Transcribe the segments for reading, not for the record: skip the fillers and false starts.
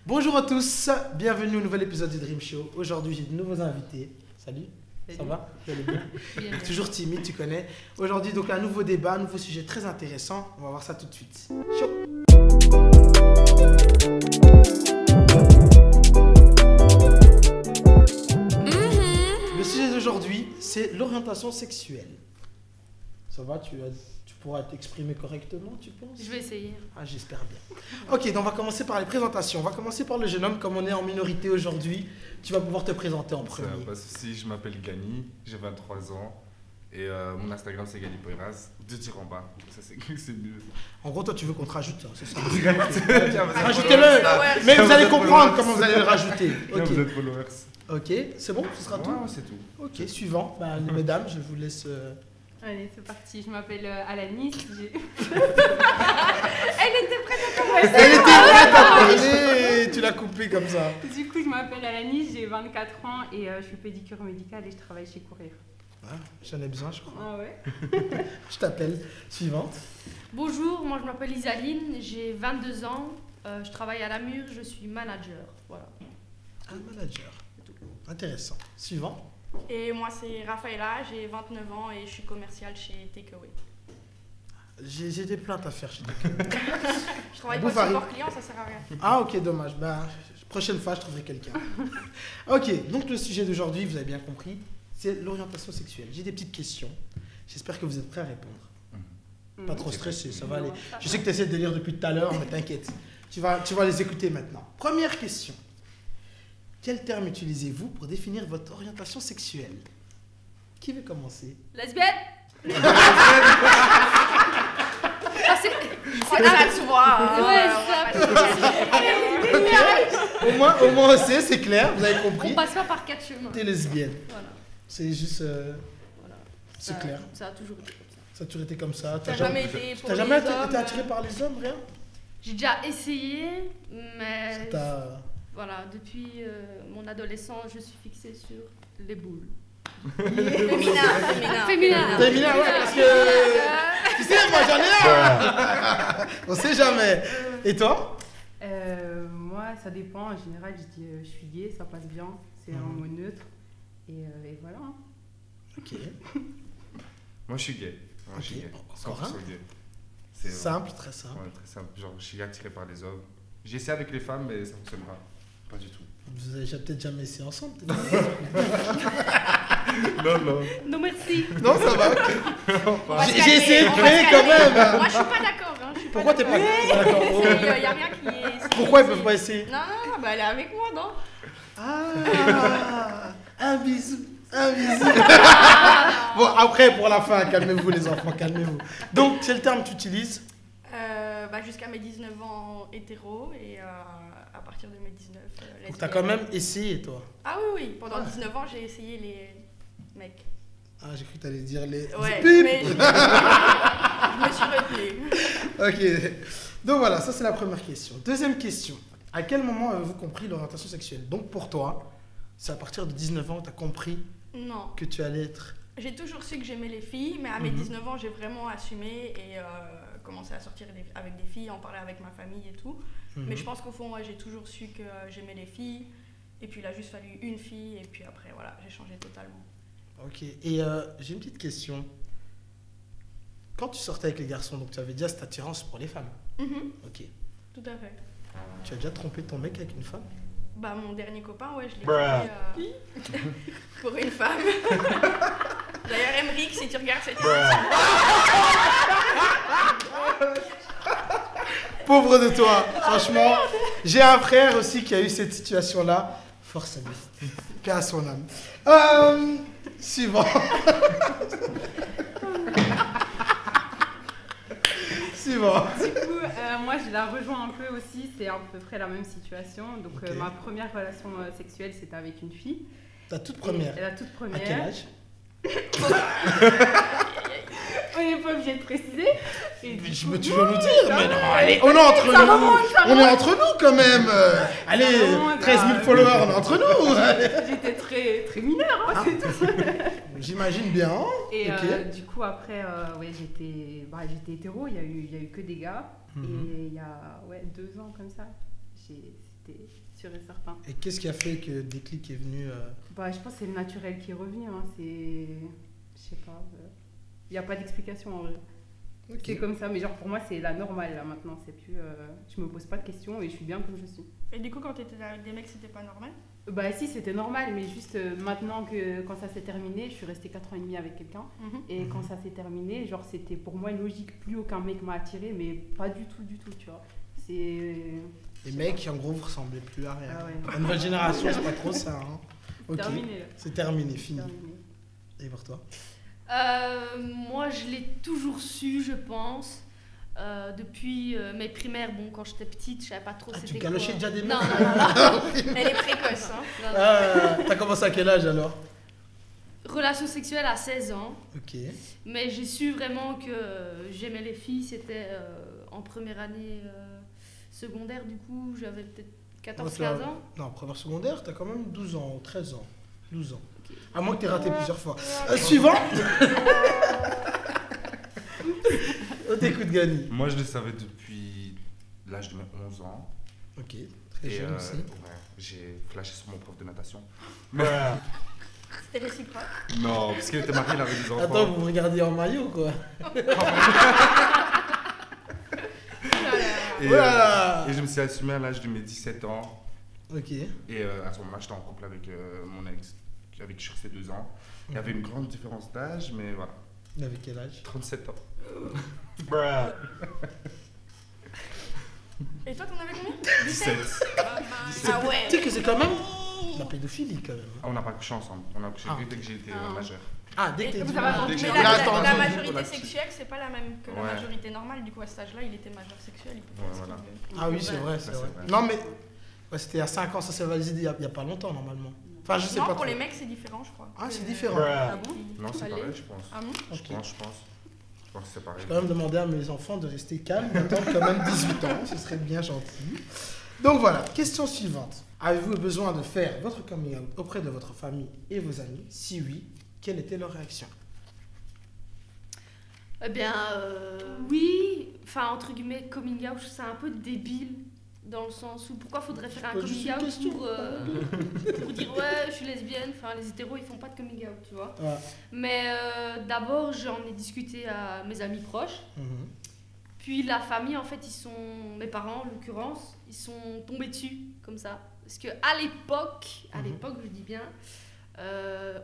Bonjour à tous, bienvenue au nouvel épisode du Dream Show. Aujourd'hui, j'ai de nouveaux invités. Salut, ça va? Vous allez bien? Bien. Toujours timide, tu connais. Aujourd'hui, donc, un nouveau débat, un nouveau sujet très intéressant. On va voir ça tout de suite. Chaud. Le sujet d'aujourd'hui, c'est l'orientation sexuelle. Ça va, tu pourras t'exprimer correctement, tu penses? Je vais essayer. Ah, j'espère bien. Ok, donc on va commencer par les présentations. On va commencer par le jeune homme. Comme on est en minorité aujourd'hui, tu vas pouvoir te présenter en premier. Pas de souci, je m'appelle Gani, j'ai 23 ans et mon Instagram c'est Gani Poiras, 2 tirs en bas, ça c'est mieux. En gros, toi, tu veux qu'on te rajoute ça, c'est ça. Tiens, Rajoutez-le, mais vous allez comprendre comment vous allez le rajouter. Vous Ok, êtes followers. ok, c'est bon, ce sera tout. Ouais, c'est tout. Ok, suivant. Bah, mesdames, je vous laisse. Allez, c'est parti. Je m'appelle Alanis. Elle était prête à commencer. Elle était prête à parler, tu l'as coupé comme ça. Du coup, je m'appelle Alanis, j'ai 24 ans et je suis pédicure médicale et je travaille chez Courir. Ah, j'en ai besoin, je crois. Ah ouais. Je t'appelle. Suivante. Bonjour, moi je m'appelle Isaline, j'ai 22 ans, je travaille à Namur, je suis manager. Voilà. Un manager. Intéressant. Suivant. Et moi c'est Rafaela, j'ai 29 ans et je suis commerciale chez Takeaway. J'ai des plaintes à faire chez toi. Je travaille Bon, pas Farid. support client, ça sert à rien. Ah, ok, dommage. Bah, prochaine fois, je trouverai quelqu'un. Ok, donc le sujet d'aujourd'hui, vous avez bien compris, c'est l'orientation sexuelle. J'ai des petites questions. J'espère que vous êtes prêts à répondre. Pas trop stressé, ça va aller. Je sais que tu essaies de lire depuis tout à l'heure, mais t'inquiète. Tu vas les écouter maintenant. Première question. Quel terme utilisez-vous pour définir votre orientation sexuelle? Qui veut commencer? Lesbienne. Je crois que ça se voit. Ouais, on va pas Au moins c'est clair, vous avez On compris. passe pas par 4 chemins. T'es lesbienne. Voilà. C'est juste. Voilà. C'est Ça- clair. Ça a toujours été comme ça. Ça a toujours été comme ça. T'as jamais été pour T'as les jamais été hommes, attiré par les hommes, rien? J'ai déjà essayé, mais T'as. voilà, depuis mon adolescence, je suis fixée sur les boules. Féminin. Féminin. T'es mineur, ouais, parce que. Tu sais, moi j'en ai un! On sait jamais. Et toi? Moi, ça dépend. En général, je dis je suis gay, ça passe bien. C'est un mot neutre. Et voilà. hein. Ok. Moi je suis gay. Moi, je suis Ok. gay. Encore 100% gay. C'est Simple, très simple. Ouais, très simple. Genre, je suis attiré par les hommes. J'essaie avec les femmes, mais ça fonctionne pas. Pas du tout. Vous avez peut-être jamais essayé ensemble? Non. Non, merci. Non, ça va, ok. On va se J'ai calmer, essayé de on va créer se quand calmer. même. Moi je suis pas d'accord. Hein, je suis Pourquoi t'es pas d'accord? Il y a rien qui est. Pourquoi ils peuvent pas essayer? Non, bah elle est avec moi, non? Ah, un bisou. Bon, après, pour la fin, calmez-vous les enfants, calmez-vous. Donc, quel terme tu utilises? Bah, jusqu'à mes 19 ans hétéro et à partir de mes 19 lesbienne. Donc, t'as quand même essayé, toi. Ah oui, pendant 19 ans j'ai essayé les mecs. Ah, j'ai cru que t'allais dire les... Ouais, Bip. mais je me suis retenue. Ok. Donc voilà, ça c'est la première question. Deuxième question. À quel moment avez-vous compris l'orientation sexuelle? Donc pour toi, c'est à partir de 19 ans que tu as compris Non, que tu allais être... j'ai toujours su que j'aimais les filles, mais à mes 19 ans j'ai vraiment assumé et commencé à sortir avec des filles, en parler avec ma famille et tout. Mais je pense qu'au fond, moi j'ai toujours su que j'aimais les filles. Et puis il a juste fallu une fille et puis après voilà, j'ai changé totalement. Ok. Et j'ai une petite question. Quand tu sortais avec les garçons, donc tu avais déjà cette attirance pour les femmes. Ok. Tout à fait. Tu as déjà trompé ton mec avec une femme? Bah mon dernier copain, ouais, je l'ai trompé pour une femme. D'ailleurs, Emeric, si tu regardes cette émission, Pauvre de toi, franchement. J'ai un frère aussi qui a eu cette situation-là. Force à lui. Paix à son âme. Suivant. Suivant. Du coup, moi, je la rejoins un peu aussi. C'est à peu près la même situation. Donc, Ok. ma première relation sexuelle, c'était avec une fille. Ta toute première. Et la toute À première. quel âge? On n'est pas obligé de préciser. Et du Je coup- veux toujours nous dire, ça mais non, remonte. allez, on est entre Ça nous. remonte, ça On est entre nous quand même. Allez, remonte, 13 000 ah, followers, on est entre nous. Allez. J'étais très, très mineure, hein, c'est tout. J'imagine bien. Et Ok. du coup, après, ouais, j'étais hétéro, il y a eu que des gars. Mhm. Et il y a 2 ans comme ça, c'était sûr et certain. Et qu'est-ce qui a fait que le déclic est venu Bah, je pense que c'est le naturel qui revient. Hein. C'est. Je sais pas. Il n'y a pas d'explication en vrai. Ok. C'est comme ça, mais genre pour moi, c'est la normale là maintenant. C'est plus. Je me pose pas de questions et je suis bien comme je suis. Et du coup, quand t'étais avec des mecs, c'était pas normal? Bah, si, c'était normal, mais juste maintenant que quand ça s'est terminé, je suis restée 4 ans et demi avec quelqu'un. Et quand ça s'est terminé, genre c'était pour moi une logique. Plus aucun mec m'a attiré, mais pas du tout, tu vois. C'est. Les mecs, en gros, vous ressemblez plus à rien. Ah ouais. La nouvelle génération, c'est pas trop ça. Hein. Ok. Terminé là. C'est terminé, fini. Terminé. Et pour toi? Moi, je l'ai toujours su, je pense. Depuis mes primaires, bon, quand j'étais petite, je savais pas trop Ah, c'était tu quoi. galochais déjà des mecs? Non, non, non. Elle est précoce, hein. Non, non. T'as commencé à quel âge alors? Relation sexuelle à 16 ans. Ok. Mais j'ai su vraiment que j'aimais les filles, c'était en première année secondaire, du coup, j'avais peut-être 14-15 ans. Non, première secondaire, t'as quand même 12 ans, ou 13 ans. 12 ans. Ok. À moins que t'aies raté plusieurs fois. Suivant. On t'écoute, Gani. Moi, je le savais depuis l'âge de mes 11 ans. Ok, très jeune aussi. Ouais, j'ai flashé sur mon prof de natation. C'était réciproque. Non, parce qu'il était marié, il avait des enfants. Attends, vous me regardez en maillot, quoi. Et, Voilà. et je me suis assumé à l'âge de mes 17 ans. Ok. Et à ce moment-là, j'étais en couple avec mon ex, avec qui je suis resté 2 ans. Il y avait une grande différence d'âge, mais voilà. Il avait quel âge? 37 ans. Et toi, t'en avais combien? 17. Ah ouais. Tu sais que c'est quand même la pédophilie, quand même. Ah, on n'a pas couché ensemble. On a couché dès que j'ai été majeur. Ah, dès que t'es Vous dit. avez attendu. Dès que j'ai Mais été la majeur. majorité Voilà. sexuelle, c'est pas la même que la Ouais. majorité normale. Du coup, à cet âge-là, il était majeur sexuel. Il peut Ouais, faire ce voilà. qu'il veut. Ah oui, c'est vrai, c'est Ça, vrai. c'est vrai. Non, mais ouais, c'était à 5 ans, ça s'est validé il y a pas longtemps, normalement. Enfin, je sais Non, pas pour trop. les mecs, c'est différent, je crois. Ah, c'est Que- différent. Ah bon? Non, c'est Allez. pareil, je pense. Ah bon? Je Ok. pense. Je pense que c'est pareil. Je vais quand même demander à mes enfants de rester calmes, d'attendre quand même 18 ans, ce serait bien gentil. Donc voilà, question suivante. Avez-vous besoin de faire votre coming out auprès de votre famille et vos amis? Si oui, quelle était leur réaction? Eh bien, oui. Enfin, entre guillemets, coming out, je trouve ça un peu débile. Dans le sens où pourquoi faudrait faire un pose juste coming une out question. pour dire ouais, je suis lesbienne. Enfin, les hétéros, ils font pas de coming out, tu vois. Ouais. Mais d'abord, j'en ai discuté à mes amis proches. Mhm. Puis la famille, en fait, mes parents, en l'occurrence, ils sont tombés dessus, comme ça. Parce qu'à l'époque, je dis bien,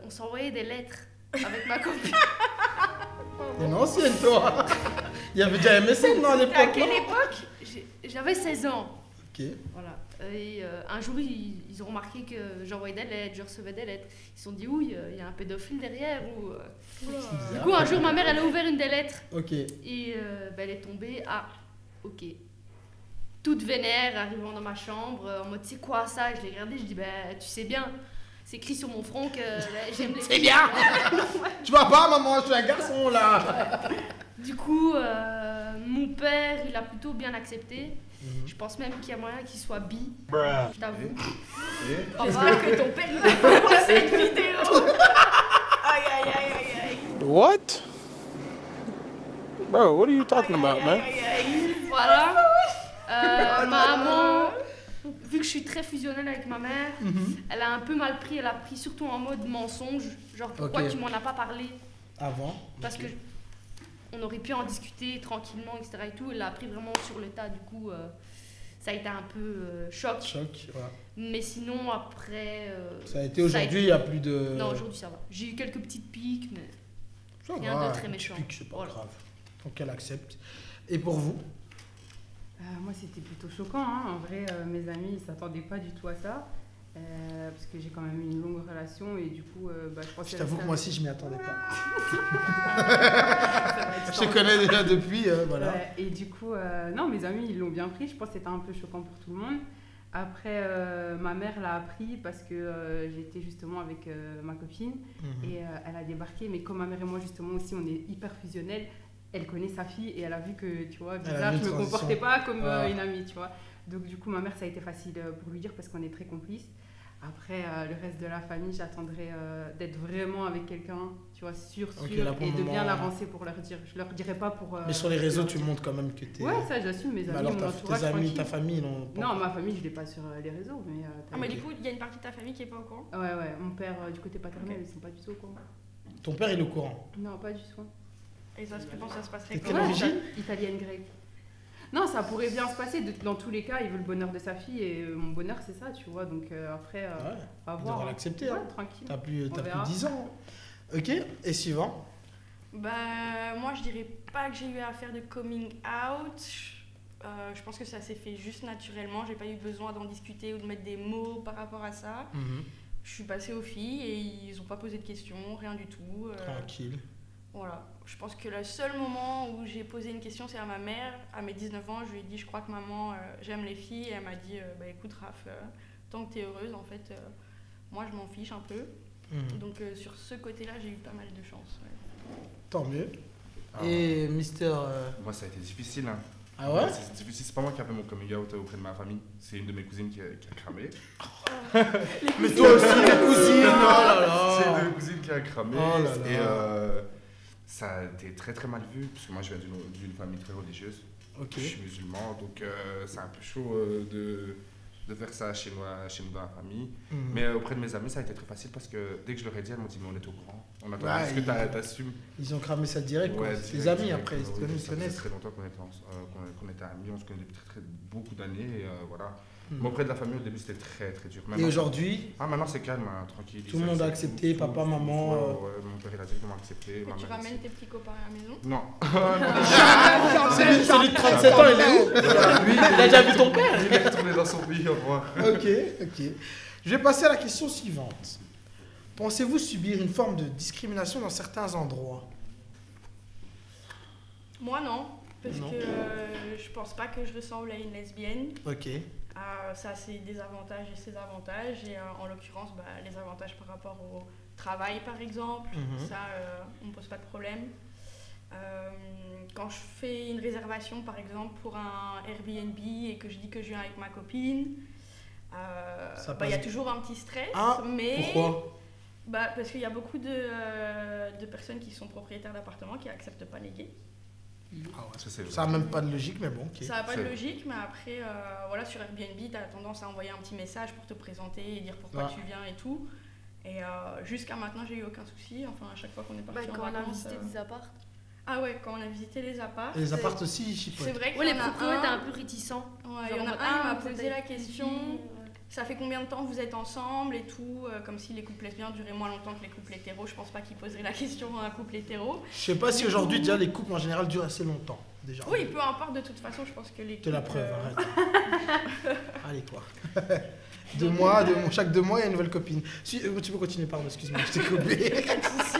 on s'envoyait des lettres avec ma copine. T'es une ancienne, toi. Il y avait déjà MSN, non, à À l'époque, quelle non? époque? J'avais 16 ans. Ok. Voilà. Et un jour, ils ont remarqué que j'envoyais des lettres, je recevais des lettres. Ils se sont dit, oui, il y a un pédophile derrière. Ou, Du bizarre. coup, un jour, ma mère, elle a ouvert une des lettres. Ok. Et elle est tombée à ok. Toute vénère, arrivant dans ma chambre, en mode c'est quoi ça? Et je l'ai regardé, je dis tu sais bien, c'est écrit sur mon front que j'aime les C'est filles. bien. Tu vois pas, maman, je suis un garçon là. Du coup, mon père, il a plutôt bien accepté. Mhm. Je pense même qu'il y a moyen qu'il soit bi, je t'avoue. Et J'espère que ton père il va pas voir cette vidéo. Aïe aïe aïe aïe aïe. What? Bro, what are you talking about, man? Aïe aïe aïe. Voilà. Maman, vu que je suis très fusionnelle avec ma mère, elle a un peu mal pris, elle a pris surtout en mode mensonge. Genre pourquoi Ok. tu m'en as pas parlé? Avant. Parce ok. que on aurait pu en discuter tranquillement, etc. et tout. Elle l'a pris vraiment sur le tas, du coup, ça a été un peu choc. Choc, ouais. Mais sinon, après. Ça a été aujourd'hui, il n'y a plus de. Non, aujourd'hui ça va. J'ai eu quelques petites piques, mais. Ça rien va, de très un méchant. petit pic, c'est pas Voilà. grave. Donc elle accepte. Et pour vous? Moi, c'était plutôt choquant. Hein. En vrai, mes amis, ils s'attendaient pas du tout à ça. Parce que j'ai quand même eu une longue relation et du coup, je pensais... Je t'avoue que rester moi aussi, je m'y attendais pas. avec- Je te connais déjà depuis, voilà. Ouais, et du coup, non, mes amis, ils l'ont bien pris. Je pense que c'était un peu choquant pour tout le monde. Après, ma mère l'a appris parce que j'étais justement avec ma copine Mhm. et elle a débarqué. Mais comme ma mère et moi, justement, aussi, on est hyper fusionnels, elle connaît sa fille et elle a vu que, tu vois, Elle a bizarre, vu je une me transition. comportais pas comme Ouais. une amie, tu vois. Donc, du coup, ma mère, ça a été facile pour lui dire parce qu'on est très complices. Après, le reste de la famille, j'attendrai d'être vraiment avec quelqu'un, tu vois, sûr, Ok, sûr, là, pour et le de bien moment, l'avancer pour leur dire. Je leur dirai pas pour... Mais sur les réseaux, leur tu dire. montres quand même que t'es. Ouais, ça, j'assume, mes Mais amis, alors, mon entourage, tes amis, tranquille. ta famille, non. Non, ma famille, je l'ai pas sur les réseaux, mais... Ah, mais Ok. du coup, il y a une partie de ta famille qui est pas au courant. Ouais, mon père, du côté paternel, Ok. ils sont pas du tout au courant. Ton père, il est au courant. Non, pas du tout. Et ça, tu penses que ça se passerait T'es comment quelle origine? Italienne grecque. Non, ça pourrait bien se passer. Dans tous les cas, il veut le bonheur de sa fille et mon bonheur, c'est ça, tu vois. Donc après, Ouais, à il voir. devra l'accepter. Hein. Ouais, tranquille. T'as plus On verra. 10 ans. Ok, et suivant. Bah, moi, je dirais pas que j'ai eu à faire de coming out. Je pense que ça s'est fait juste naturellement. J'ai pas eu besoin d'en discuter ou de mettre des mots par rapport à ça. Je suis passée aux filles et ils ont pas posé de questions, rien du tout. Tranquille. Voilà. Je pense que le seul moment où j'ai posé une question, c'est à ma mère. À mes 19 ans, je lui ai dit, je crois que maman, j'aime les filles. Et elle m'a dit, bah écoute Raph, tant que t'es heureuse, en fait, moi je m'en fiche un peu. Donc sur ce côté-là, j'ai eu pas mal de chance. Ouais. Tant mieux. Ah, Et Mister. Moi, ça a été difficile. Hein. Ah ouais? C'est difficile. C'est pas moi qui ai fait mon coming out auprès de ma famille. C'est une de mes cousines qui a cramé. Mais toi aussi, les cousines, oh là C'est une de là. mes cousines qui a cramé. Oh là là. Et ça a été très très mal vu. Parce que moi, je viens d'une famille très religieuse. Ok. Je suis musulman. Donc, c'est un peu chaud de faire ça chez nous dans la famille. Mais auprès de mes amis, ça a été très facile parce que dès que je leur ai dit, elles m'ont dit, mais on est au courant. On attend Ouais, juste que t'assumes. Ils ont cramé ça direct. Ouais, C'est tes direct, amis direct. après, ils se Oui, connaissent. ça faisait très longtemps qu'on était amis, on se connaît depuis beaucoup d'années. Et voilà. Mais auprès de la famille, au début, c'était très très dur. Et Maintenant, aujourd'hui, ah, maintenant c'est calme, hein, tranquille. tout le monde a accepté, papa, maman. Ouais, mon père il a directement accepté. Et ma tu mère ramènes aussi. tes petits copains à la maison? Non. celui de 37 ans, il est où? Lui, il a déjà vu ton père. Il est retourné dans son pays, au revoir. Ok. Je vais passer à la question suivante. Pensez-vous subir une forme de discrimination dans certains endroits? Moi, non. Parce Non. que je pense pas que je ressemble à une lesbienne. Ok. Ça a ses désavantages et ses avantages. Et en l'occurrence, bah, les avantages par rapport au travail, par exemple, ça, on ne pose pas de problème. Quand je fais une réservation, par exemple, pour un Airbnb et que je dis que je viens avec ma copine, il y a toujours un petit stress. Ah, mais pourquoi? Parce qu'il y a beaucoup de personnes qui sont propriétaires d'appartements qui n'acceptent pas les gays. Ah ouais. Ça, Ça n'a même pas de logique, mais bon, ok. Ça n'a pas de C'est- logique, mais après, voilà, sur Airbnb, tu as tendance à envoyer un petit message pour te présenter et dire pourquoi Ouais. tu viens et tout. Et jusqu'à maintenant, j'ai eu aucun souci. Enfin, à chaque fois qu'on est parti en Quand on a vacances. visité des apparts. Ah ouais, quand on a visité les apparts. Et les apparts aussi, ils chipotent. C'est vrai qu'il Ouais, y les en a propriétaires un. étaient un peu réticents. Ouais, il Genre y en en a mode, un qui m'a vous posé êtes la avec une question. fille, Ça fait combien de temps vous êtes ensemble et tout, comme si les couples lesbiens duraient moins longtemps que les couples hétéros. Je pense pas qu'ils poseraient la question à un couple hétéro. Je sais pas si aujourd'hui, déjà, les couples en général durent assez longtemps. Déjà. Oui, peu importe, de toute façon, je pense que les De la couples, preuve, arrête. Allez, quoi. Chaque 2 mois, il y a une nouvelle copine. Tu peux continuer, pardon, excuse-moi, je t'ai coupé. Pas de souci.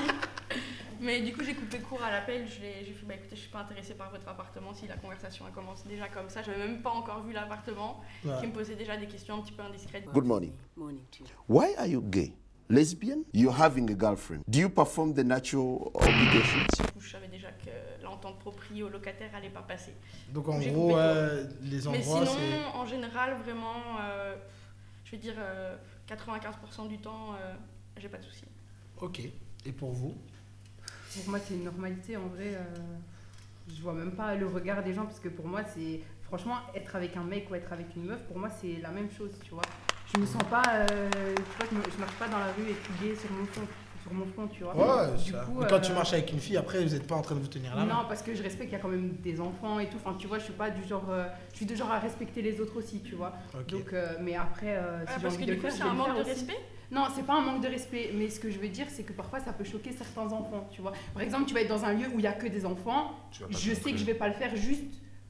Mais du coup, j'ai coupé court à l'appel. J'ai fait, bah écoutez, je suis pas intéressée par votre appartement. Si la conversation elle commence déjà comme ça, j'avais même pas encore vu l'appartement, Ouais. qui me posait déjà des questions un petit peu indiscrètes. Good morning. Morning to you. Why are you gay? Lesbian? You're having a girlfriend. Do you perform the natural obligations? Du coup, je savais déjà que l'entente proprio locataire allait pas passer. Donc, en J'ai gros, coupé les Mais endroits, sinon, c'est. en général, vraiment, je vais dire 95% du temps, j'ai pas de soucis. Ok. Et pour vous? Pour moi, c'est une normalité. En vrai, je vois même pas le regard des gens parce que pour moi, c'est franchement être avec un mec ou être avec une meuf. Pour moi, c'est la même chose, tu vois. Je me sens pas, tu vois, je marche pas dans la rue étriquée sur mon front, tu vois. Ouais, Du ça. coup, Mais quand tu marches avec une fille, après, vous n'êtes pas en train de vous tenir la main. Non, parce que je respecte, il y a quand même des enfants et tout. Enfin, tu vois, je suis pas du genre, je suis du genre à respecter les autres aussi, tu vois. Ok. Donc, mais après, si j'ai Parce envie que de du le coup, faire, c'est je vais un le manque faire de aussi. respect. Non, c'est pas un manque de respect, mais ce que je veux dire, c'est que parfois ça peut choquer certains enfants, tu vois. Par exemple, tu vas être dans un lieu où il y a que des enfants, Tu vas pas je te sais que montrer. je vais pas le faire juste,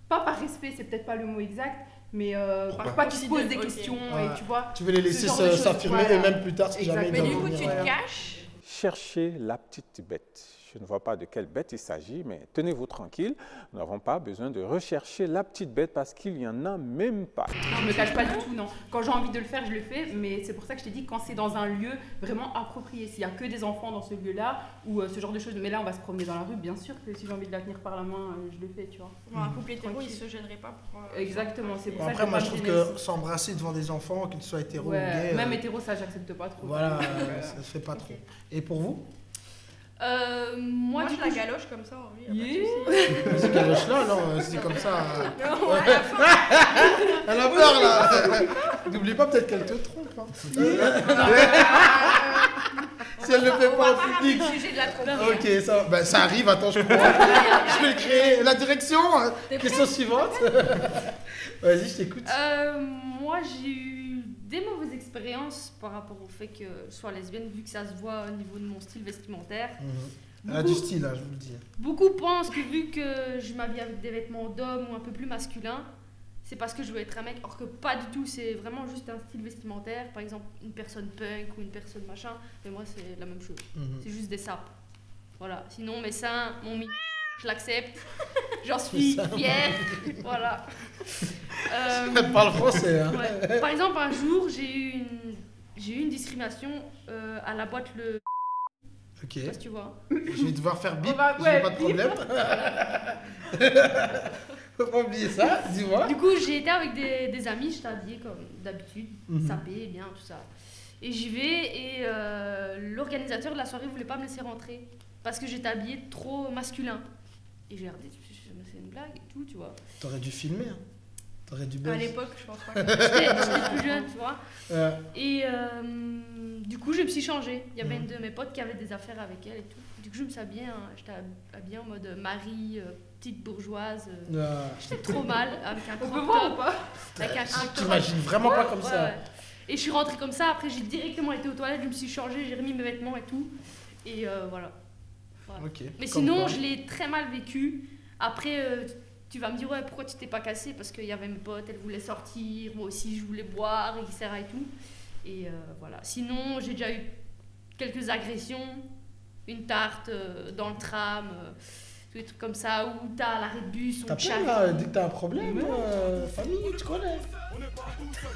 pas par respect, c'est peut-être pas le mot exact, mais Pourquoi par pas qu'ils se posent des Ok. questions Ouais. et tu vois. Tu veux les laisser genre de choses, s'affirmer voilà. et même plus tard, si jamais Exact. ils Mais du doivent coup, venir, tu te ouais. caches. Cherchez la petite bête. Je ne vois pas de quelle bête il s'agit, mais tenez-vous tranquille, nous n'avons pas besoin de rechercher la petite bête parce qu'il n'y en a même pas. Je ne me cache pas du tout, non. Quand j'ai envie de le faire, je le fais, mais c'est pour ça que je t'ai dit quand c'est dans un lieu vraiment approprié. S'il n'y a que des enfants dans ce lieu-là, ou ce genre de choses, mais là on va se promener dans la rue, bien sûr que si j'ai envie de la tenir par la main, je le fais, tu vois. Un couple hétéro, il se gênerait pas pour... Exactement, c'est pour Bon, ça après, que moi, je trouve que s'embrasser devant des enfants, qu'ils soient hétéros ou gays... même hétéro, ça, j'accepte pas trop. Voilà, ça se fait pas trop. Et pour vous? Moi, du je coup, la galoche comme ça, en vrai. C'est galoche-là, non, c'est comme ça. Non, à la fin. Elle a peur, là. N'oublie pas, peut-être qu'elle te trompe. Hein. Si elle ne le fait On pas va en pas public. ramener le sujet de la tromperie. Ok, ça, bah, ça arrive, attends, je comprends. Je vais le créer. La direction, question suivante. Vas-y, je t'écoute. Moi, j'ai eu des mauvaises expériences par rapport au fait que je sois lesbienne, vu que ça se voit au niveau de mon style vestimentaire. Elle a du style, hein, je vous le dis. Beaucoup pensent que vu que je m'habille avec des vêtements d'homme ou un peu plus masculin, c'est parce que je veux être un mec, or que pas du tout, c'est vraiment juste un style vestimentaire. Par exemple, une personne punk ou une personne machin, mais moi c'est la même chose. C'est juste des sapes. Voilà. Sinon, mes seins, mon je l'accepte, j'en suis fière. Voilà. Elle parle français, hein. Ouais. Par exemple, un jour, j'ai eu une discrimination à la boîte le. Ok. Je sais pas si tu vois. Je vais devoir faire bip, ouais, j'ai pas de problème. Faut pas oublier ça, dis-moi. Du coup, j'ai été avec des amis, j'étais habillée comme d'habitude, sapée, bien, tout ça. Et j'y vais et l'organisateur de la soirée voulait pas me laisser rentrer parce que j'étais habillée trop masculin. Et j'ai regardé, je me fais une blague et tout, tu vois. T'aurais dû filmer, hein. T'aurais dû À buzz. l'époque, je pense pas. J'étais plus jeune, tu vois. Euh, Et du coup, je me suis changée. Il y avait une de mes potes qui avait des affaires avec elle et tout. Du coup, je me suis habillée, hein, j'étais habillée en mode Marie, petite bourgeoise. J'étais trop mal avec un On peut crop voir ou top. pas? Avec un crop top. T'imagines vraiment pas comme ça. Ouais. Et je suis rentrée comme ça. Après, j'ai directement été aux toilettes, je me suis changée, j'ai remis mes vêtements et tout. Et voilà. Ok. Mais Comme sinon, quoi. je l'ai très mal vécu. Après, tu vas me dire, ouais, pourquoi tu t'es pas cassé? Parce qu'il y avait mes potes, elles voulaient sortir, moi aussi je voulais boire, etc. et tout. Et voilà. Sinon, j'ai déjà eu quelques agressions, une tarte dans le tram, des trucs comme ça, où t'as l'arrêt de bus, on te T'appelles charrie. là, dès que t'as un problème, famille, tu connais.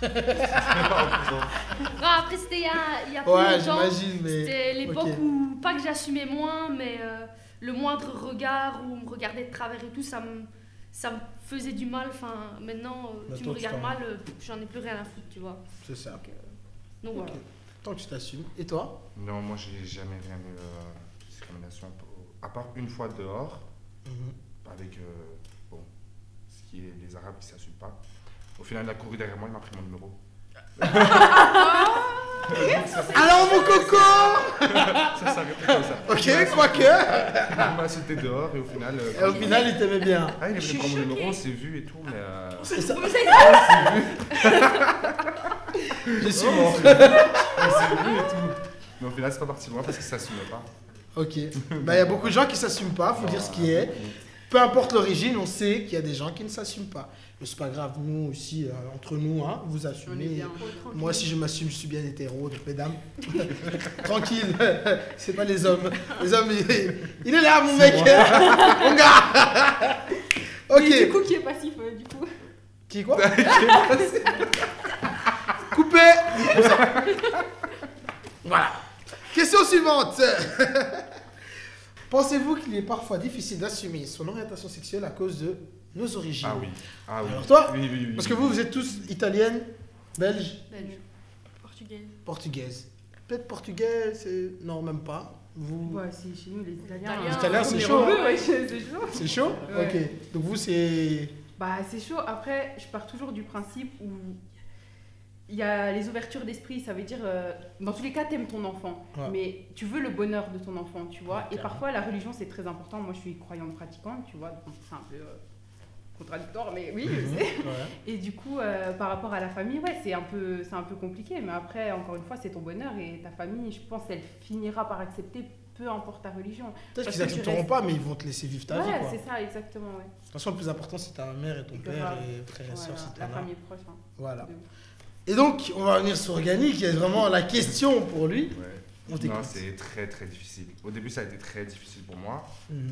Non, après, c'était il y a plus Ouais, longtemps. j'imagine, mais. C'était l'époque ok. où, pas que j'assumais moins, mais le moindre regard où on me regardait de travers et tout, ça me faisait du mal. Enfin, maintenant, tu me Maintenant, tu regardes t'en- mal, j'en ai plus rien à foutre, tu vois. C'est ça. Donc Ok. voilà. Tant que tu t'assumes. Et toi? Non, moi, j'ai jamais rien eu de discrimination, à part une fois dehors, avec bon, ce qui est les Arabes qui ne s'assument pas. Au final, il a couru derrière moi, il m'a pris mon numéro. Alors, mon coco! Ça s'arrêtait comme ça. Ok, quoique. Il m'a insulté dehors et au final. Et au final, il t'aimait bien. Ah, il est venu prendre mon numéro, on s'est vu et tout, mais. C'est ça. Je Oh, suis mort. on s'est vu et tout. Mais au final, c'est pas parti loin parce qu'il s'assumait pas. Ok. Bah, il y a beaucoup de gens qui s'assument pas, faut dire ce qui est. Peu importe l'origine, on sait qu'il y a des gens qui ne s'assument pas. Mais c'est pas grave, nous aussi, entre nous, hein, vous On est assumez. bien. Moi, si je m'assume, je suis bien hétéro, donc mesdames, tranquille, c'est pas les hommes. Les hommes, il est là, mon mec, mon gars. Ok. Mais du coup, qui est passif, du coup? Qui quoi? Coupé. Voilà. Question suivante. Pensez-vous qu'il est parfois difficile d'assumer son orientation sexuelle à cause de nos origines? Ah oui. Ah oui. Alors toi, Oui, oui, oui, parce oui. que vous êtes tous italiennes, belges, Belge. Portugaise. portugaises. Peut-être portugais, c'est... Non, même pas. Vous... Ouais, si, chez nous, les Italiens. Les Italiens, c'est les chaud, rebeux, hein. ouais, c'est chaud. C'est chaud? Ouais. Ok. Donc vous, c'est... Bah, c'est chaud. Après, je pars toujours du principe où il y a les ouvertures d'esprit. Ça veut dire, dans tous les cas, t'aimes ton enfant. Ouais. Mais tu veux le bonheur de ton enfant, tu vois. Et Carrément. parfois, la religion, c'est très important. Moi, je suis croyante pratiquante, tu vois. Donc, c'est un peu contradictoire, mais oui, je sais. Ouais. Et du coup, par rapport à la famille, ouais, c'est un peu compliqué. Mais après, encore une fois, c'est ton bonheur. Et ta famille, je pense, elle finira par accepter, peu importe ta religion. Peut-être Parce qu'ils que tu accepteront restes- pas, mais ils vont te laisser vivre ta vie, Ouais, quoi. c'est ça, exactement, ouais. De toute façon, le plus important, c'est ta mère et ton père Grave. et frères et Voilà, sœurs, si la t'en as. famille proche. Hein. Voilà. De ouf. Et donc, on va revenir sur Gany, qui est vraiment la question pour lui. Ouais. On t'écoute. Non, c'est très très difficile. Au début, ça a été très difficile pour moi.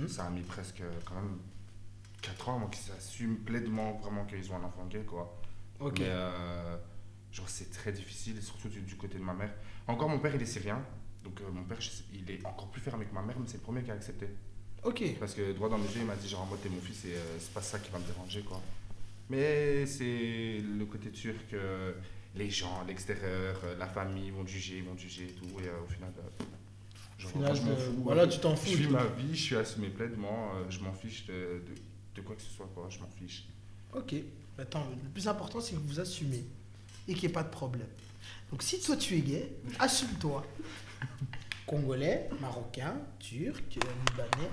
Ça a mis presque quand même 4 ans avant qu'ils s'assument pleinement vraiment qu'ils ont un enfant gay, quoi. Ok. Mais genre, c'est très difficile, surtout du côté de ma mère. Encore, mon père, il est syrien. Donc, mon père, il est encore plus fermé que ma mère, mais c'est le premier qui a accepté. Ok. Parce que droit dans les yeux, il m'a dit genre, moi, t'es mon fils et c'est pas ça qui va me déranger, quoi. Mais c'est le côté turc, les gens, l'extérieur, la famille vont juger et tout. Et au final, genre, moi, je m'en fous. Voilà, tu t'en fous. Je vis ma vie, je suis assumé pleinement, je m'en fiche de quoi que ce soit, quoi. Je m'en fiche. Ok. Attends, le plus important, c'est que vous assumez et qu'il n'y ait pas de problème. Donc, si toi tu es gay, assume-toi. Congolais, marocain, turc, libanais,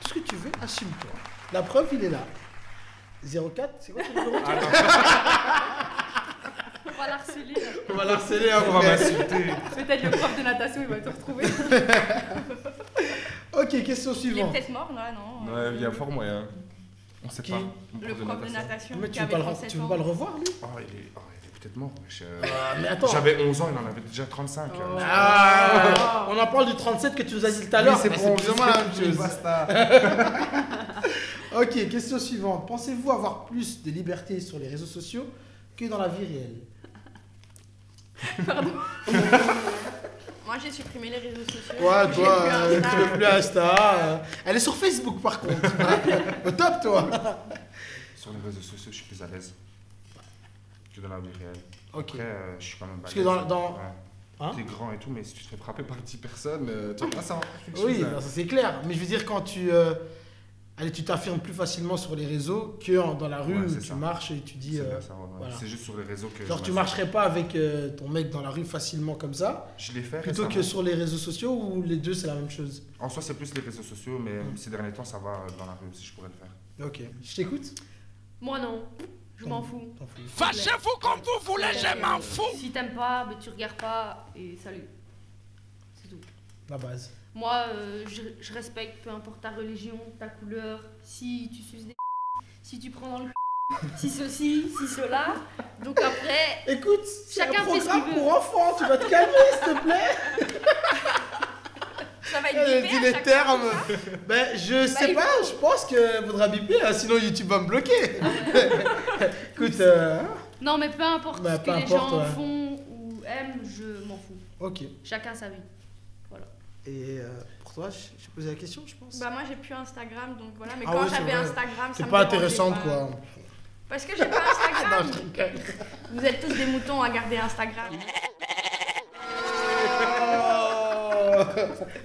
tout ce que tu veux, assume-toi. La preuve, il est là. 04, c'est quoi ton numéro? On va l'harceler. On va l'harceler, hein, On va m'insulter. Peut-être le prof de natation, il va te retrouver. Ok, question Il est suivante. peut-être mort, là, non? Ouais, il y a fort moyen. On sait Qui? pas. Le prof de natation Mais qui tu veux avait pas, 37 tu veux ans. pas le revoir, lui? Il est peut-être mort. Mais attends. J'avais 11 ans, il en avait déjà 35. Ah, on en parle du 37 que tu nous as dit tout à l'heure. c'est mais bon, plus ou moins la même chose. Basta. Ok, question suivante. Pensez-vous avoir plus de liberté sur les réseaux sociaux que dans la vie réelle? Moi, j'ai supprimé les réseaux sociaux. Ouais, J'ai toi, plus Insta. tu veux plus Insta. Elle est sur Facebook par contre. Au top, toi. Sur les réseaux sociaux, je suis plus à l'aise que dans la vie réelle. Ok. Après, je suis quand même Parce que dans- Ouais. Hein? T'es grand et tout, mais si tu te fais frapper par 10 personnes, tu vas pas ça. Oui, non, ça c'est clair. Mais je veux dire, quand tu. Allez, tu t'affirmes plus facilement sur les réseaux que dans la rue Ouais, où c'est tu ça. marches et tu dis. C'est bien ça, ouais. voilà. C'est juste sur les réseaux que. Genre, je tu me- marcherais pas avec ton mec dans la rue facilement comme ça, Je l'ai fait plutôt que récemment. sur les réseaux sociaux où les deux c'est la même chose. En soi, c'est plus les réseaux sociaux, mais ces derniers temps, ça va dans la rue si je pourrais le faire. Ok, je t'écoute. Moi non, je m'en fous. T'en fous. Fâchez-vous comme vous voulez, je m'en fous. Si t'aimes pas, ben, tu regardes pas et salut. C'est tout. La base. Moi, je respecte peu importe ta religion, ta couleur, si tu suces des si tu prends dans le si ceci, si cela. Donc après, Écoute, c'est un Chacun fait ce programme qu'il veut. pour enfants, tu vas te calmer s'il te plaît. Ça va être Elle bipé dit à les chaque termes. fois, Ben, je sais il pas, je pense que faudra biper, hein, sinon YouTube va me bloquer. Écoute, non mais peu importe Bah, ce que peu les importe, gens ouais. font ou aiment, je m'en fous. ok. Chacun sa vie. Et pour toi, j'ai posé la question, je pense. Bah moi j'ai plus Instagram donc voilà, mais Ah quand oui, c'est j'avais vrai. Instagram ça C'est me pas dérangeait intéressante pas. quoi. Parce que j'ai pas Non, Instagram. je rigole. Vous êtes tous des moutons à garder Instagram. Oh.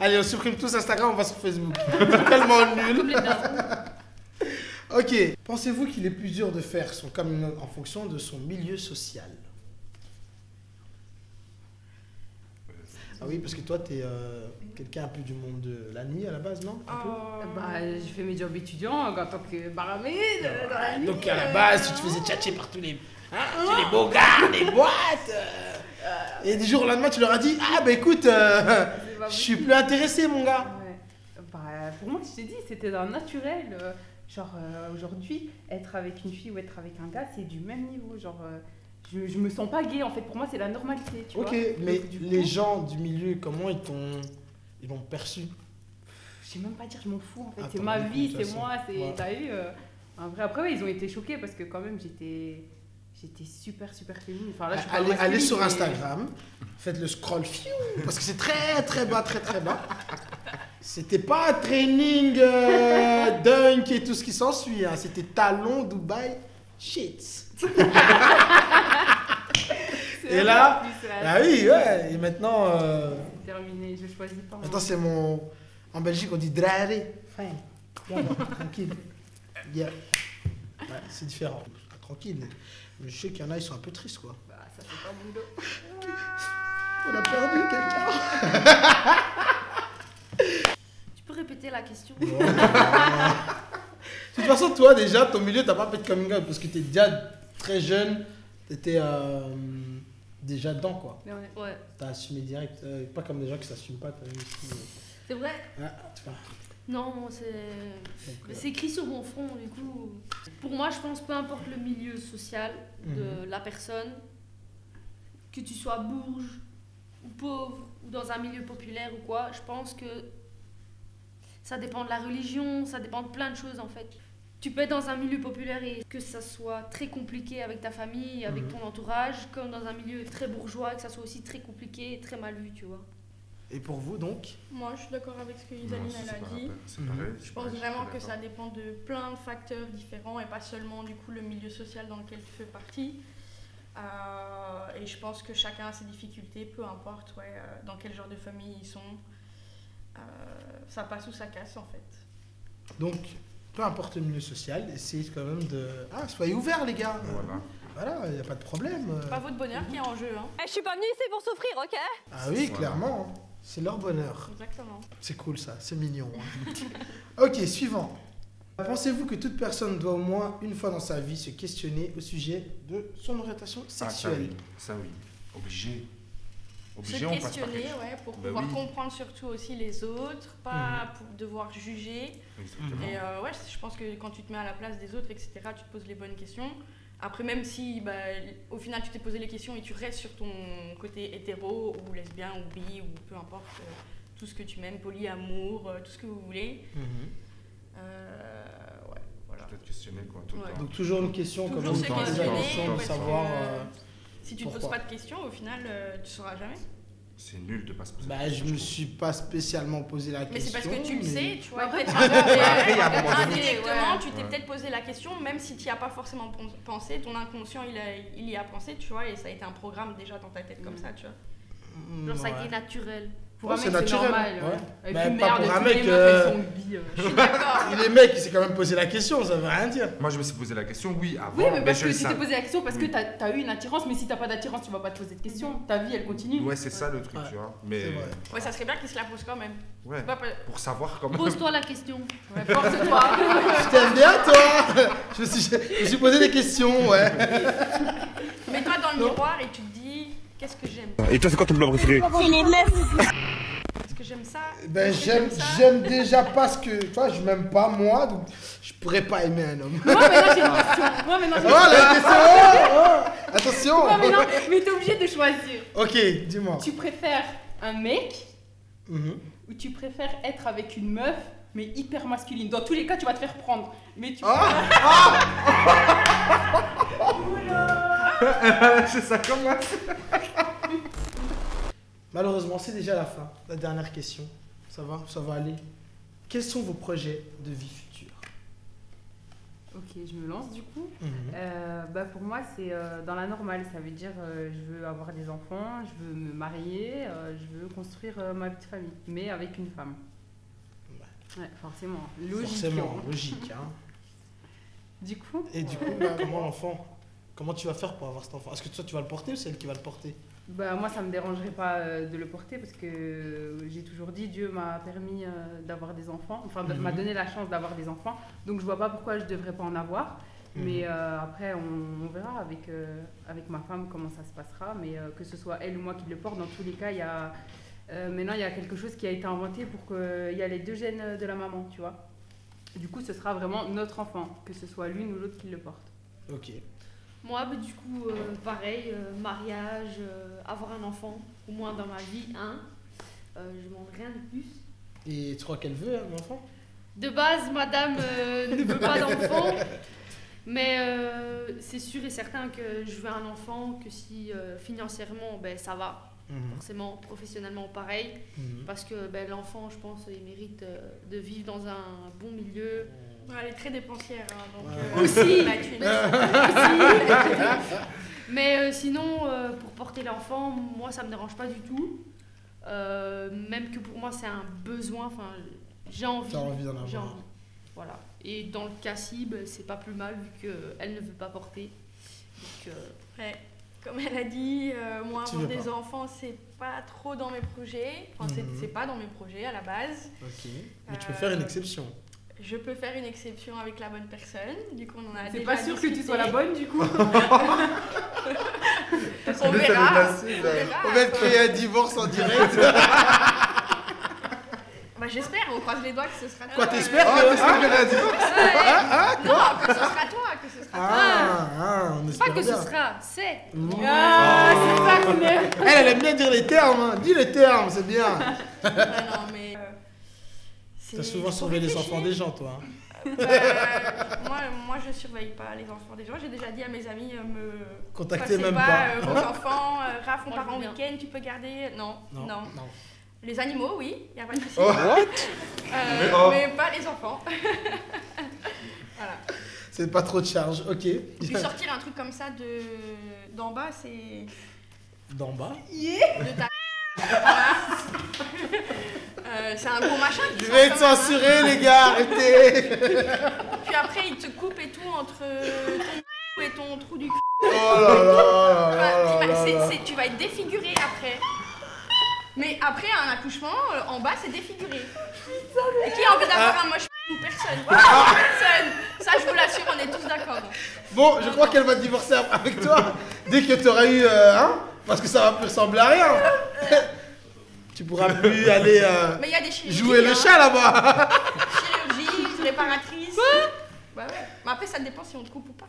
Allez, on supprime tous Instagram, on va sur Facebook. C'est tellement Comme nul. les darons. Ok. Pensez-vous qu'il est plus dur de faire son coming out en fonction de son milieu social? Ah oui, parce que toi, t'es quelqu'un un peu du monde de la nuit à la base, non? Un peu. Bah, j'ai fait mes jobs étudiants en tant que barmaid dans la nuit. Donc à la base, tu te faisais tchatcher par tous les beaux gars, les boîtes. Et du jour au lendemain, tu leur as dit, ah bah écoute, je suis plus intéressé, mon gars. Ouais. Bah, pour moi, je t'ai dit, c'était d'un naturel. Aujourd'hui, être avec une fille ou être avec un gars, c'est du même niveau. Je me sens pas gay en fait. Pour moi, c'est la normalité. Tu Ok, vois. mais Donc, du les coup, gens du milieu, comment ils l'ont perçu? je sais même pas dire, je m'en fous en fait. Attends, C'est ma écoute, vie, de toute c'est façon. moi. Ouais. T'as vu en vrai, après, ouais, ils ont été choqués parce que quand même, j'étais super féminine. Enfin, là, je suis pas Allez masculine, sur mais- Instagram, faites le scroll, fiou, parce que c'est très bas. C'était pas un training dunk et tout ce qui s'ensuit, hein. C'était talon, Dubaï, shit. C'est Et vrai, là, en plus, ouais. Ah oui, ouais, et maintenant, C'est terminé, je choisis pas. moi. maintenant c'est mon... En Belgique, on dit drare. Fine. Viens, tranquille. Yeah. Ouais, c'est différent. Tranquille. Mais je sais qu'il y en a, ils sont un peu tristes, quoi. Bah, ça fait pas mon dos. On a perdu quelqu'un. Tu peux répéter la question? De toute façon, toi, déjà, ton milieu, t'as pas fait de coming out parce que t'es déjà très jeune, t'étais déjà dedans, quoi. Mais ouais. Ouais. T'as assumé direct, pas comme des gens qui s'assument pas, t'as vu aussi. C'est vrai? Ah, tu vois. Non, c'est Donc, c'est écrit sur mon front du coup. Pour moi, je pense peu importe le milieu social de la personne, que tu sois bourge, ou pauvre, ou dans un milieu populaire ou quoi, je pense que ça dépend de la religion, ça dépend de plein de choses en fait. Tu peux être dans un milieu populaire et que ça soit très compliqué avec ta famille, avec ton entourage, comme dans un milieu très bourgeois, que ça soit aussi très compliqué et très mal vu, tu vois. Et pour vous donc? Moi, je suis d'accord avec ce que Isaline elle a dit. C'est pareil. Je pense vraiment que ça dépend de plein de facteurs différents et pas seulement du coup le milieu social dans lequel tu fais partie. Et je pense que chacun a ses difficultés, peu importe dans quel genre de famille ils sont. Ça passe ou ça casse en fait. Donc, peu importe le milieu social, essayez quand même de... Ah, soyez ouverts les gars. Voilà, il n'y a pas de problème. C'est pas votre bonheur qui est en jeu. Hein. Je suis pas venue ici pour souffrir, ok? Ah oui, clairement. C'est leur bonheur. Exactement. C'est cool ça, c'est mignon. Ok, suivant. Pensez-vous que toute personne doit au moins une fois dans sa vie se questionner au sujet de son orientation sexuelle? Ça oui. Obligé. Se questionner, pour pouvoir comprendre surtout aussi les autres, pas pour devoir juger. Exactement. Et je pense que quand tu te mets à la place des autres, etc., tu te poses les bonnes questions. Après, même si au final tu t'es posé les questions et tu restes sur ton côté hétéro ou lesbien ou bi ou peu importe, tout ce que tu m'aimes, polyamour, tout ce que vous voulez. Voilà. Peut-être questionner quoi, tout le temps. Donc toujours une question, comme toujours vous se questionner, de savoir. Si tu ne te poses pas de questions, au final, tu ne sauras jamais. C'est nul de pas se poser. Je me suis pas spécialement posé la question. Mais c'est parce que tu le sais, tu vois. Après, indirectement, tu t'es peut-être posé la question, même si tu n'y as pas forcément pensé, ton inconscient il y a pensé, tu vois, et ça a été un programme déjà dans ta tête comme ça, tu vois. Genre ça a été naturel. Pour un mec, c'est normal. Ouais. Et Mais puis, pas merde, pour un tous mec. les meufs, elles sont bi, Je suis d'accord. Les mecs, il s'est quand même posé la question, ça veut rien dire. Moi, je me suis posé la question, oui, avant. Oui, mais parce que je tu t'es sais. posé la question parce que t'as eu une attirance, mais si t'as pas d'attirance, tu vas pas te poser de questions. Ta vie, elle continue. Ouais, c'est ça le truc, tu vois. Mais C'est vrai. Ouais, ça serait bien qu'il se la pose quand même. ouais, Pas- pour savoir quand même. Pose-toi la question. Ouais, force-toi. Je t'aime bien, toi. Je me suis posé des questions, ouais. Mets-toi dans le miroir et tu te dis, qu'est-ce que j'aime? Et toi, c'est quoi ton plat préféré? C'est les meufs. Est-ce que j'aime ça? J'aime déjà pas ce que. Tu vois, je m'aime pas moi, donc je pourrais pas aimer un homme. Moi, maintenant, j'ai une question. Moi, maintenant, j'ai une Oh, la question. question. Attention. Non, mais non, mais t'es obligé de choisir. Ok, dis-moi. Tu préfères un mec Mhm. ou tu préfères être avec une meuf mais hyper masculine? Dans tous les cas, tu vas te faire prendre. Mais tu C'est ça commence. Malheureusement, c'est déjà la fin. La dernière question. Ça va aller. Quels sont vos projets de vie future? Ok, je me lance du coup. Pour moi, c'est dans la normale. Ça veut dire je veux avoir des enfants, je veux me marier, je veux construire ma petite famille, mais avec une femme. Ouais, forcément. Logique. Forcément, logique. Hein. Du coup, Comment l'enfant? Comment tu vas faire pour avoir cet enfant? Est-ce que toi tu vas le porter ou c'est elle qui va le porter? moi, ça me dérangerait pas de le porter parce que j'ai toujours dit Dieu m'a permis d'avoir des enfants, enfin m'a donné la chance d'avoir des enfants, donc je vois pas pourquoi je devrais pas en avoir. Mais après, on verra avec ma femme comment ça se passera, mais que ce soit elle ou moi qui le porte, dans tous les cas, il y a maintenant il y a quelque chose qui a été inventé pour qu'il y a les deux gènes de la maman, tu vois. Du coup, ce sera vraiment notre enfant, que ce soit l'une ou l'autre qui le porte. Ok. Moi, du coup, pareil, mariage, avoir un enfant, au moins dans ma vie, je demande rien de plus. Et tu crois qu'elle veut un enfant? De base, madame ne veut pas d'enfant, mais c'est sûr et certain que je veux un enfant, que si financièrement, ça va. Forcément, professionnellement, pareil. Parce que l'enfant, je pense, il mérite de vivre dans un bon milieu. Elle est très dépensière, hein, Ouais. Aussi. Aussi. Mais sinon, pour porter l'enfant, moi, ça me dérange pas du tout. Même que pour moi, c'est un besoin. Enfin, j'ai envie. T'as envie d'en avoir. J'ai envie. Voilà. Et dans le cas cible, c'est pas plus mal vu qu'elle ne veut pas porter. Donc, Ouais. Comme elle a dit, moi, Tu avoir veux des pas. enfants, c'est pas trop dans mes projets. Enfin, c'est pas dans mes projets à la base. Ok. Mais tu peux faire une exception. Je peux faire une exception avec la bonne personne. Du coup, on en a C'est déjà pas sûr que tu discuté. sois la bonne du coup. On verra. On va te créer un divorce en direct. Bah j'espère, on croise les doigts que ce sera toi. Quoi, t'espères Oh, que... t'espères que la divorce? Non, que ce sera toi, que ce sera toi. On Pas espère que bien. ce sera, c'est. Ah, c'est ça qu'on aime. Elle aime bien dire les termes, hein. Dis les termes, c'est bien. Ouais, non, mais. T'as souvent surveillé les enfants des gens, toi. Hein. Moi, je surveille pas les enfants des gens. J'ai déjà dit à mes amis, me Contactez passez même pas. vos enfants. Raph, on Moi, part je en veux bien. week-end, tu peux garder. Non. Non. Les animaux, oui, y a pas de souci. Oh. Mais pas les enfants. Voilà. C'est pas trop de charge, ok. Puis sortir un truc comme ça d'en bas, c'est. D'en bas. De ta. Voilà. C'est un gros machin. qui Je sort vais être quand même, hein. censuré, les gars, arrêtez. Puis après, il te coupe et tout entre ton et ton trou du cul. Oh là là là là là. Tu vas être défiguré après. Mais après un accouchement, en bas c'est défiguré. Et qui a envie d'avoir un moche ou personne? Personne. Ça je vous l'assure, on est tous d'accord. Bon, je crois qu'elle va divorcer avec toi dès que tu auras eu parce que ça va plus ressembler à rien. Tu pourras plus aller Mais il y a des chirurgies. jouer le chat là-bas. Chirurgie, réparatrice. Bah ouais. Mais après ça dépend si on te coupe ou pas.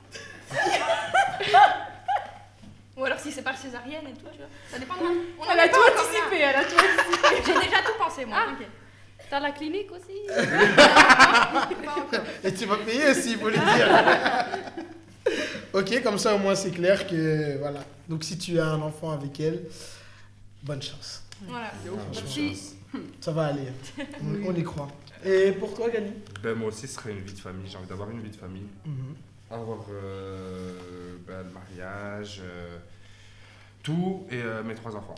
Ou alors si c'est par césarienne et tout, tu vois. Ça dépendra. Elle a tout anticipé, elle a tout anticipé. J'ai déjà tout pensé moi. Ah. Ok. T'as la clinique aussi? Pas encore. Et tu vas payer aussi, il faut le dire. Ok, comme ça au moins c'est clair que voilà. Donc si tu as un enfant avec elle, bonne chance. Voilà. Merci. Ça va aller. On y croit. Et pour toi, Gani? Ben, moi aussi, ce serait une vie de famille. J'ai envie d'avoir une vie de famille. Avoir le mariage, tout, et mes 3 enfants.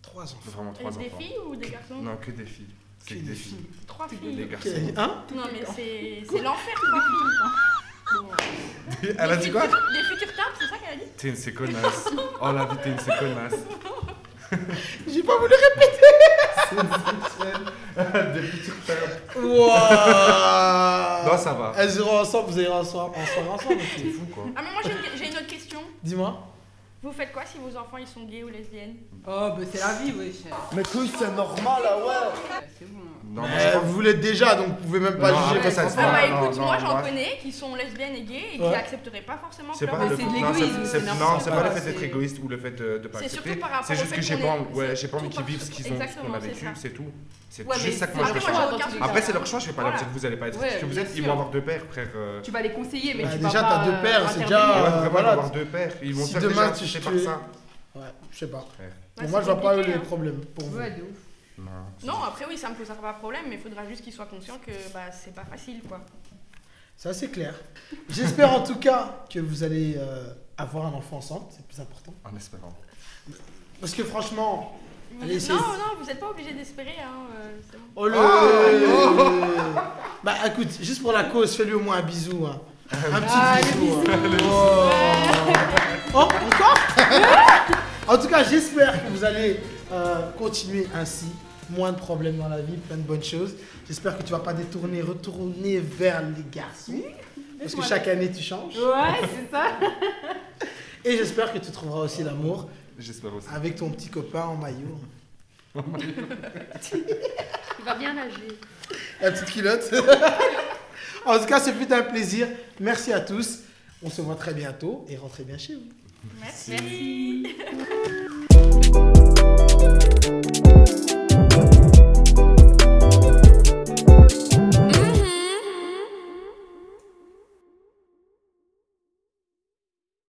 3 enfants. Vraiment 3 enfants. Des filles ou des garçons? Non, que des filles. C'est que des filles. 3 filles. Des garçons. Hein? Non mais c'est l'enfer 3 filles. Elle a dit quoi? Des futurs tapes, c'est ça qu'elle a dit? T'es une séconasse. Oh la vie, t'es une séconasse. J'ai pas voulu répéter. Des futurs tapes. Wow. Non, ça va. Elles iront ensemble, vous irez ensemble. C'est fou quoi. Ah mais moi j'ai une autre question. Dis-moi. Vous faites quoi si vos enfants ils sont gays ou lesbiennes? Oh, bah c'est la vie, wesh. Mais couille, c'est normal, ah ouais. C'est bon. Non, moi, je pense- Vous l'êtes déjà, donc vous pouvez même pas Non, juger. après, ça parce se que- Ah bah non, écoute, non, moi j'en moi- connais qui sont lesbiennes et gays et qui Ouais. accepteraient pas forcément que C'est leur pas le c'est de non, l'égoïsme, c'est- c'est non, n'importe c'est pas quoi, le fait d'être c'est- égoïste ou le fait de pas C'est accepter. surtout par rapport C'est au juste fait que j'ai qu'on pas, est- ouais, c'est j'ai pas envie tout qu'ils vivent ce qu'ils ont exactement, vécu, c'est ça. c'est tout. C'est Ouais, juste mais ça que moi je après, fais. moi, j'ai aucun souci. Après, c'est leur choix, je vais pas leur Voilà. dire que vous allez pas être Ouais, ce que vous bien êtes, ils sûr. vont avoir 2 pères, frère. Tu vas les conseiller, mais Bah, tu déjà, vas pas. t'as 2 pères, c'est déjà- intervenir. Ouais, vraiment, voilà. avoir 2 pères, ils vont Si faire demain, déjà tu- toucher tu- par ça. Ouais, je sais pas. Ouais. Ouais, Pour moi, c'est je vois pas compliqué, les hein. problèmes pour vous. Ouais, de ouf. Non. Non, après oui, ça me posera pas de problème, mais il faudra juste qu'ils soient conscients que bah, c'est pas facile quoi. Ça, c'est clair. J'espère en tout cas que vous allez avoir un enfant ensemble, c'est le plus important. En espérant. Parce que franchement, allez, c'est- Non, vous n'êtes pas obligé d'espérer. Hein, c'est bon. Oh le... Bah écoute, juste pour la cause, fais-lui au moins un bisou. Hein. Un petit bisou. Hein. Oh, encore En tout cas, j'espère que vous allez continuer ainsi. Moins de problèmes dans la vie, plein de bonnes choses. J'espère que tu vas pas retourner vers les garçons. Parce que chaque année, tu changes. Ouais, c'est ça. Et j'espère que tu trouveras aussi l'amour J'espère aussi. avec ton petit copain en maillot. Il va bien nager. La petite culotte. En tout cas, ce fut un plaisir. Merci à tous. On se voit très bientôt et rentrez bien chez vous. Merci.